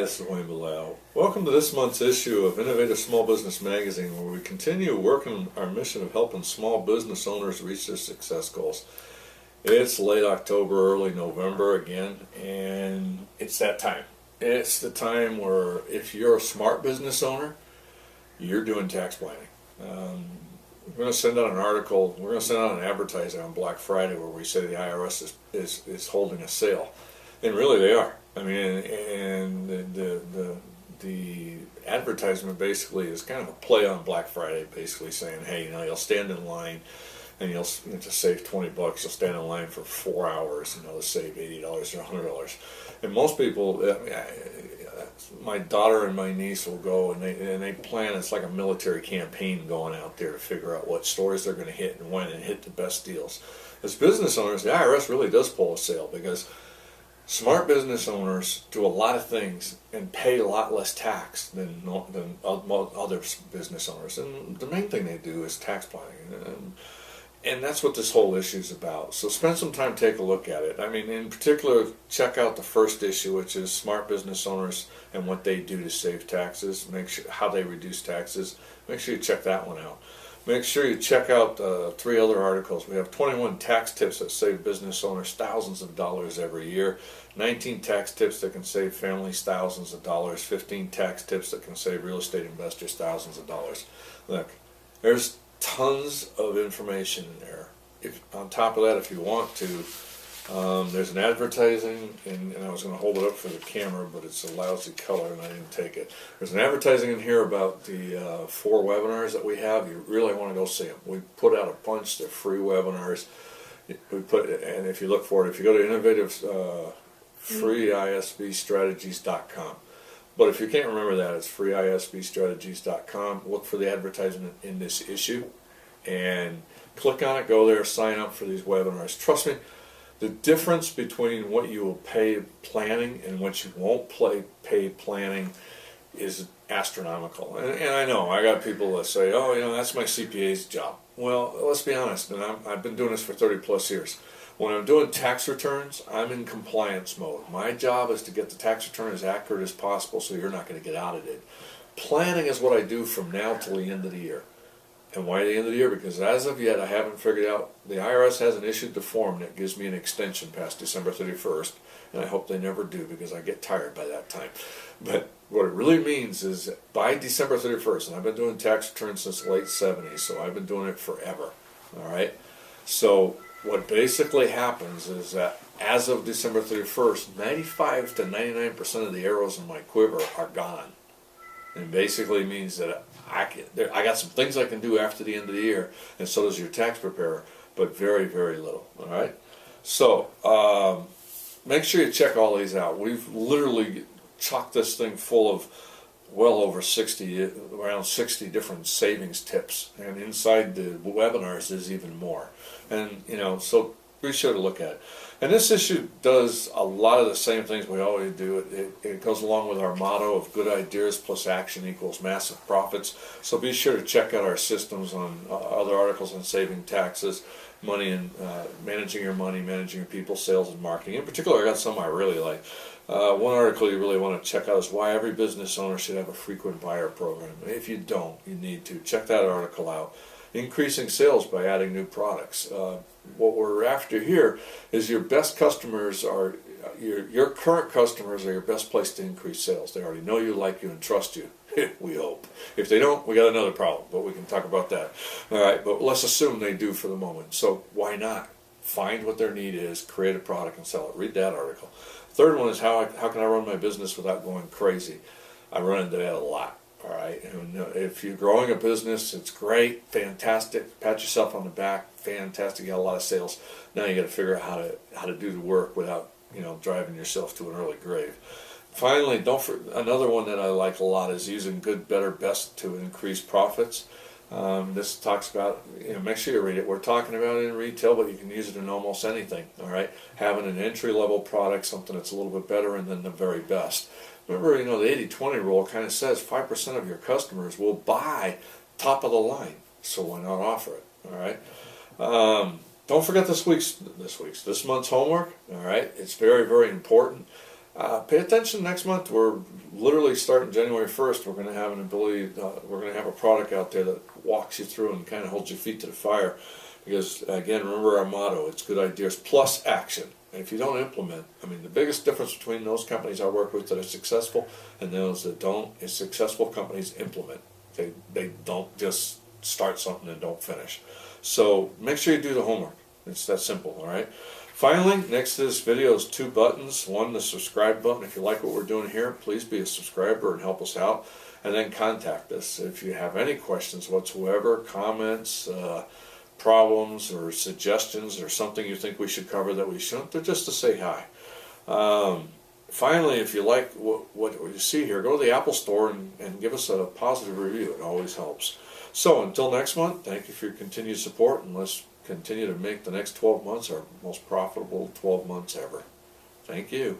this is Wayne Bilal. Welcome to this month's issue of Innovative Small Business Magazine, where we continue working our mission of helping small business owners reach their success goals. It's late October, early November again, and it's that time. It's the time where if you're a smart business owner, you're doing tax planning. We're going to send out an article, we're going to send out an advertising on Black Friday where we say the IRS is holding a sale. And really they are. I mean, and the advertisement basically is kind of a play on Black Friday, basically saying, hey, you'll stand in line and you'll to save $20, you'll stand in line for 4 hours, to save $80 or $100. And most people, my daughter and my niece will go and they plan. It's like a military campaign going out there to figure out what stores they're going to hit and when and hit the best deals. As business owners, the IRS really does pull a sale because smart business owners do a lot of things and pay a lot less tax than other business owners. And the main thing they do is tax planning. And that's what this whole issue is about. So spend some time, take a look at it. I mean, in particular, check out the first issue, which is smart business owners and what they do to save taxes. Make sure how they reduce taxes. Make sure you check that one out. Make sure you check out 3 other articles. We have 21 tax tips that save business owners thousands of dollars every year, 19 tax tips that can save families thousands of dollars, 15 tax tips that can save real estate investors thousands of dollars. Look, there's tons of information in there. On top of that, if you want to, there's an advertising, and I was going to hold it up for the camera, but it's a lousy color and I didn't take it. There's an advertising in here about the 4 webinars that we have. You really want to go see them. We put out a bunch. They're free webinars. And if you look for it, if you go to innovative freeisbstrategies.com. But if you can't remember that, it's freeisbstrategies.com. Look for the advertisement in this issue and click on it, go there, sign up for these webinars. Trust me, the difference between what you will pay planning and what you won't pay planning is astronomical. And I know, I got people that say, oh, that's my CPA's job. Well, let's be honest, and I've been doing this for 30 plus years. When I'm doing tax returns, I'm in compliance mode. My job is to get the tax return as accurate as possible so you're not going to get audited. Planning is what I do from now till the end of the year. And why the end of the year? Because as of yet, I haven't figured out, the IRS hasn't issued the form that gives me an extension past December 31st, and I hope they never do because I get tired by that time. But what it really means is by December 31st, and I've been doing tax returns since the late 70s, so I've been doing it forever, all right? So what basically happens is that as of December 31st, 95 to 99% of the arrows in my quiver are gone. And basically means that I got some things I can do after the end of the year, and so does your tax preparer, but very, very little. All right. So make sure you check all these out. We've literally chocked this thing full of well over around 60 different savings tips, and inside the webinars there's even more. And so be sure to look at it. And this issue does a lot of the same things we always do. It goes along with our motto of good ideas plus action equals massive profits. So be sure to check out our systems on other articles on saving taxes, money and managing your money, managing your people, sales and marketing. In particular, I got some I really like. One article you really want to check out is why every business owner should have a frequent buyer program. If you don't, you need to. Check that article out. Increasing sales by adding new products. What we're after here is your best customers are, your current customers are your best place to increase sales. They already know you, like you, and trust you. We hope. If they don't, we got another problem, but we can talk about that. All right, but let's assume they do for the moment. So why not? Find what their need is, create a product, and sell it. Read that article. Third one is how can I run my business without going crazy? I run into that a lot. All right, and if you're growing a business, it's great, fantastic. Pat yourself on the back, fantastic. You got a lot of sales. Now you got to figure out how to do the work without driving yourself to an early grave. Finally, another one that I like a lot is using good, better, best to increase profits. This talks about, make sure you read it. We're talking about it in retail, but you can use it in almost anything. All right, having an entry-level product, something that's a little bit better, and then the very best. Remember, the 80-20 rule kind of says 5% of your customers will buy top of the line, so why not offer it? All right. Don't forget this month's homework. All right, it's very, very important. Pay attention next month. We're literally starting January 1st. We're going to have an ability, we're going to have a product out there that walks you through and kind of holds your feet to the fire. Because, again, remember our motto, it's good ideas plus action. And if you don't implement, I mean, the biggest difference between those companies I work with that are successful and those that don't is successful companies implement. They don't just start something and don't finish. So make sure you do the homework. It's that simple, all right? Finally, next to this video is 2 buttons. One, the subscribe button. If you like what we're doing here, please be a subscriber and help us out. And then contact us. If you have any questions whatsoever, comments, problems, or suggestions, or something you think we should cover that we shouldn't, just to say hi. Finally, if you like what you see here, go to the Apple Store and give us a positive review. It always helps. So until next month, thank you for your continued support, and let's continue to make the next 12 months our most profitable 12 months ever. Thank you.